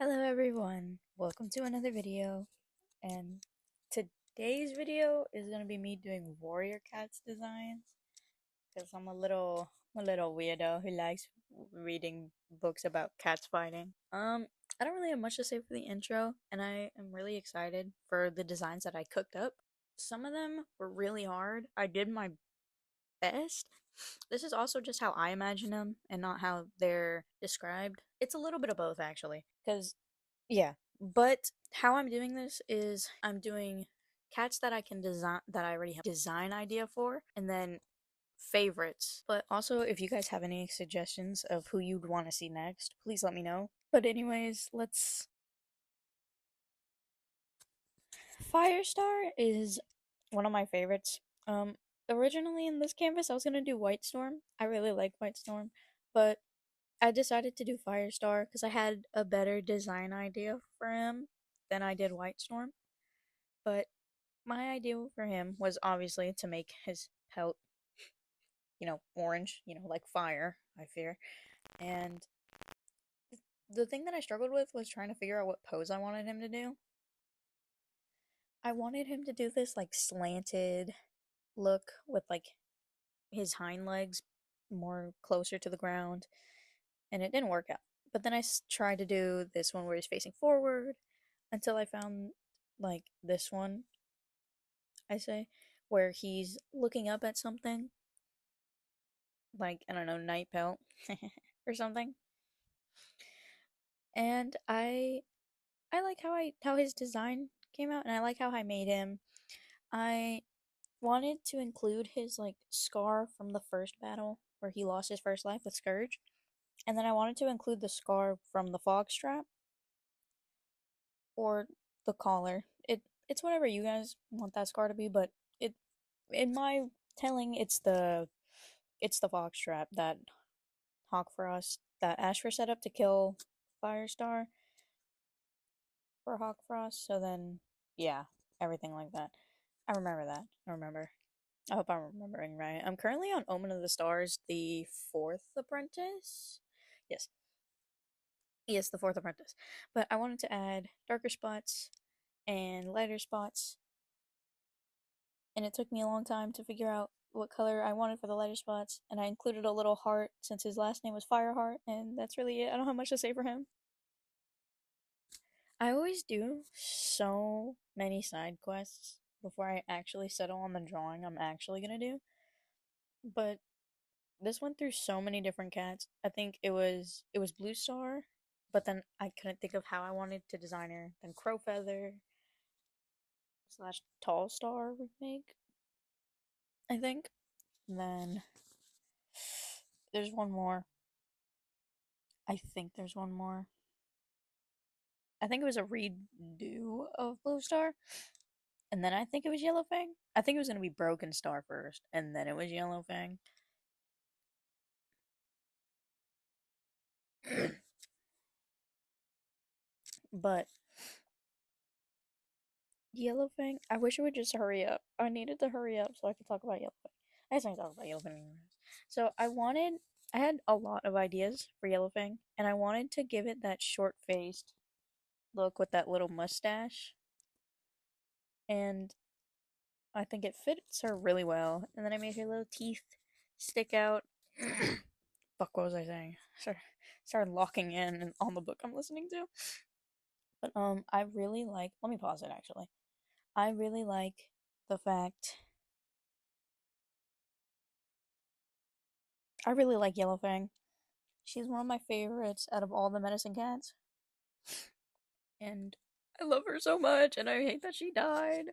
Hello everyone, welcome to another video, and today's video is gonna be me doing warrior cats designs because I'm a little weirdo who likes reading books about cats fighting. I don't really have much to say for the intro, and I am really excited for the designs that I cooked up. Some of them were really hard. I did my best. This is also just how I imagine them and not how they're described. It's a little bit of both actually, because yeah, but how I'm doing this is I'm doing cats that I can design that I already have design idea for, and then favorites. But also, if you guys have any suggestions of who you'd want to see next, please let me know. But anyways, let's. Firestar is one of my favorites. Originally in this canvas, I was gonna do White Storm. I really like White Storm, but I decided to do Firestar because I had a better design idea for him than I did White Storm. But my idea for him was obviously to make his pelt, orange, like fire, I fear. And the thing that I struggled with was trying to figure out what pose I wanted him to do. I wanted him to do this like slanted look with like his hind legs more closer to the ground, and it didn't work out. But then I tried to do this one where he's facing forward until I found like this one, I say, where he's looking up at something, like I don't know, night pelt or something. And I like how his design came out, and I like how I made him. I wanted to include his like scar from the first battle where he lost his first life with Scourge, and then I wanted to include the scar from the fog strap or the collar. It's whatever you guys want that scar to be, but it in my telling it's the fog strap that Hawkfrost that Ashfur set up to kill Firestar for Hawkfrost. So then, yeah, everything like that. I remember that. I remember. I hope I'm remembering right. I'm currently on Omen of the Stars, the fourth apprentice. Yes, yes, the fourth apprentice. But I wanted to add darker spots and lighter spots, and it took me a long time to figure out what color I wanted for the lighter spots. And I included a little heart since his last name was Fireheart, and that's really it. I don't have much to say for him. I always do so many side quests before I actually settle on the drawing I'm actually gonna do. But this went through so many different cats. I think it was Blue Star, but then I couldn't think of how I wanted to design her. Then Crowfeather slash Tall Star remake, I think. And then there's one more. I think there's one more. I think it was a redo of Blue Star. And then I think it was Yellowfang. I think it was gonna be Broken Star first, and then it was Yellowfang. But Yellowfang, I wish it would just hurry up. I needed to hurry up so I could talk about Yellowfang. I just want to talk about Yellowfang anyways. So I had a lot of ideas for Yellowfang, and I wanted to give it that short-faced look with that little mustache, and I think it fits her really well. And then I made her little teeth stick out. Fuck, what was I saying? Started locking in on the book I'm listening to. But I really like. Let me pause it actually. I really like the fact. I really like Yellowfang. She's one of my favorites out of all the medicine cats, and I love her so much. And I hate that she died,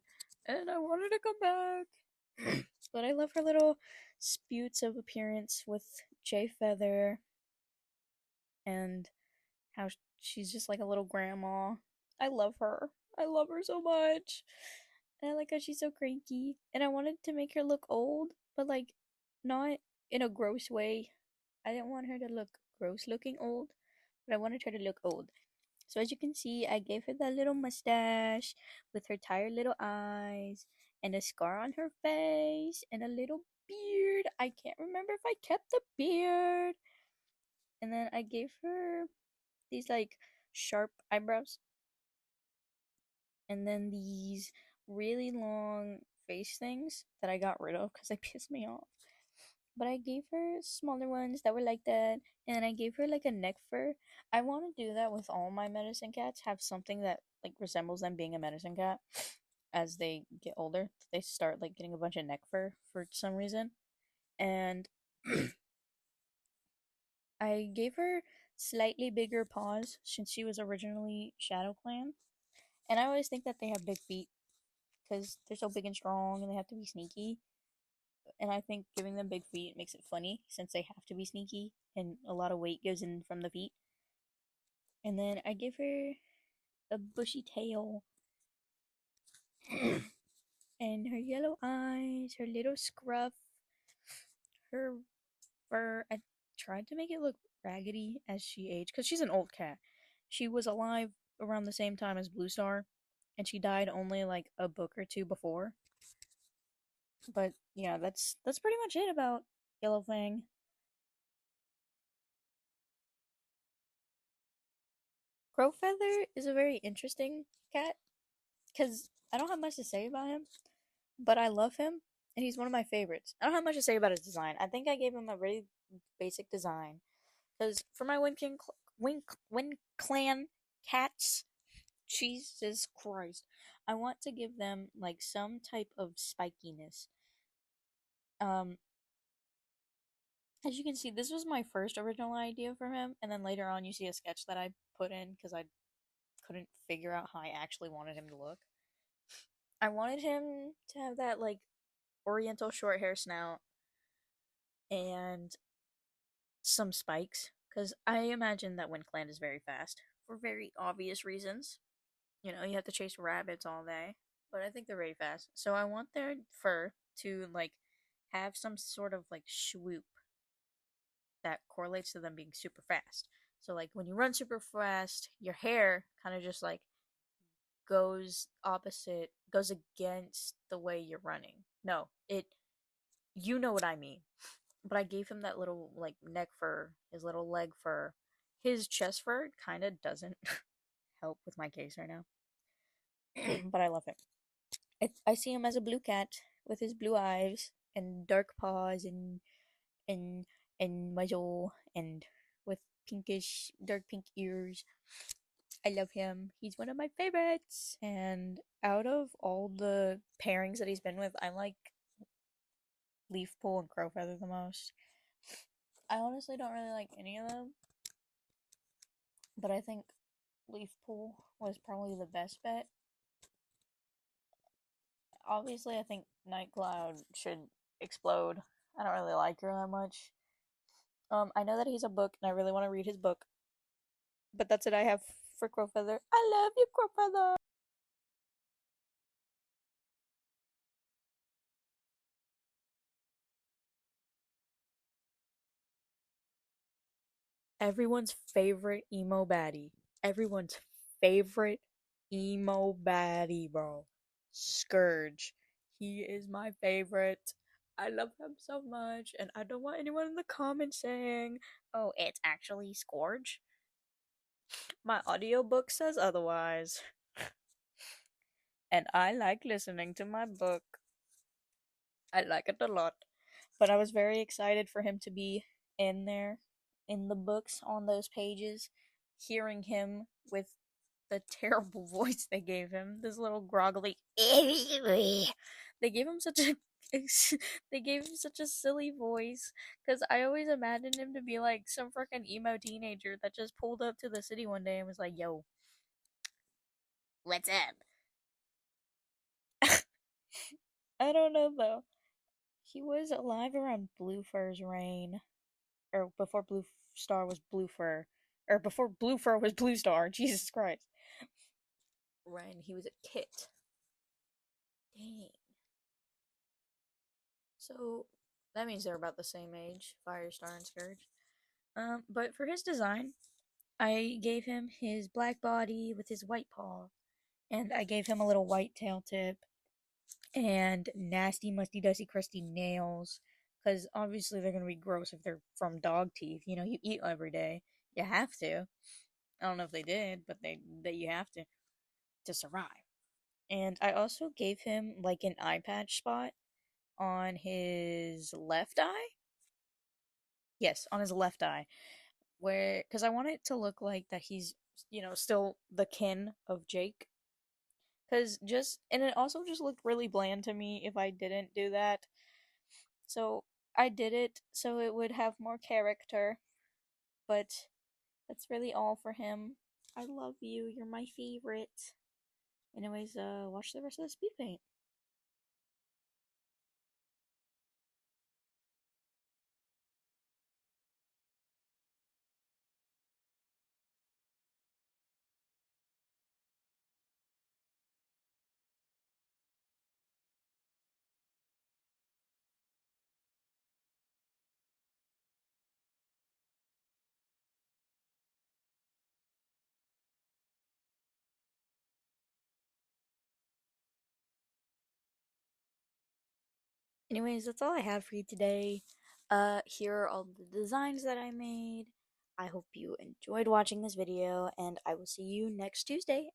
and I want her to come back. But I love her little sputes of appearance with Jay Feather, and how she's just like a little grandma. I love her. I love her so much. And I like how she's so cranky. And I wanted to make her look old, but like not in a gross way. I didn't want her to look gross looking old, but I wanted her to look old. So as you can see, I gave her that little mustache with her tired little eyes and a scar on her face and a little beard. I can't remember if I kept the beard. And then I gave her these like sharp eyebrows, and then these really long face things that I got rid of because they pissed me off. But I gave her smaller ones that were like that, and I gave her like a neck fur. I want to do that with all my medicine cats, have something that like resembles them being a medicine cat. As they get older, they start like getting a bunch of neck fur for some reason. And I gave her slightly bigger paws since she was originally Shadow Clan. And I always think that they have big feet because they're so big and strong and they have to be sneaky. And I think giving them big feet makes it funny since they have to be sneaky and a lot of weight goes in from the feet. And then I give her a bushy tail and her yellow eyes, her little scruff, her fur. I tried to make it look raggedy as she aged because she's an old cat. She was alive around the same time as Blue Star, and she died only like a book or two before. But yeah, that's pretty much it about Yellow Fang. Crowfeather is a very interesting cat because I don't have much to say about him, but I love him and he's one of my favorites. I don't have much to say about his design. I think I gave him a really basic design because for my Wind Clan cats, Jesus Christ, I want to give them like some type of spikiness. Um, as you can see, this was my first original idea for him, and then later on, you see a sketch that I put in because I couldn't figure out how I actually wanted him to look. I wanted him to have that like oriental short hair snout and some spikes because I imagine that WindClan is very fast for very obvious reasons. You know, you have to chase rabbits all day, but I think they're very fast. So I want their fur to like have some sort of like swoop that correlates to them being super fast. So like when you run super fast, your hair kind of just like goes against the way you're running. No, it you know what I mean. But I gave him that little like neck fur, his little leg fur. His chest fur kind of doesn't help with my case right now. But I love him. I see him as a blue cat with his blue eyes and dark paws and and muzzle and with pinkish dark pink ears. I love him. He's one of my favorites. And out of all the pairings that he's been with, I like Leafpool and Crowfeather the most. I honestly don't really like any of them, but I think Leafpool was probably the best bet. Obviously, I think Nightcloud should explode. I don't really like her that much. I know that he's a book, and I really want to read his book, but that's it I have for Crowfeather. I love you, Crowfeather! Everyone's favorite emo baddie. Everyone's favorite emo baddie, bro. Scourge. He is my favorite. I love him so much, and I don't want anyone in the comments saying, oh, it's actually Scourge. My audiobook says otherwise. And I like listening to my book. I like it a lot. But I was very excited for him to be in there, in the books, on those pages, hearing him with the terrible voice they gave him. This little groggly. They gave him such a. They gave him such a silly voice because I always imagined him to be like some freaking emo teenager that just pulled up to the city one day and was like, "Yo, what's up?" I don't know though. He was alive around Blue Fur's reign, or before Blue Star was Blue Fur, or before Blue Fur was Blue Star. Jesus Christ. Reign. He was a kit. Dang. So that means they're about the same age, Firestar and Scourge. But for his design, I gave him his black body with his white paw, and I gave him a little white tail tip, and nasty, musty, dusty, crusty nails. Because obviously they're going to be gross if they're from dog teeth. You know, you eat every day. You have to. I don't know if they did, but that you have to survive. And I also gave him like an eye patch spot on his left eye. Yes, on his left eye, where because I want it to look like that he's still the kin of Jake. Because just and it also just looked really bland to me if I didn't do that. So I did it so it would have more character. But that's really all for him. I love you. You're my favorite. Anyways, watch the rest of the speed paint. Anyways, that's all I have for you today. Here are all the designs that I made. I hope you enjoyed watching this video, and I will see you next Tuesday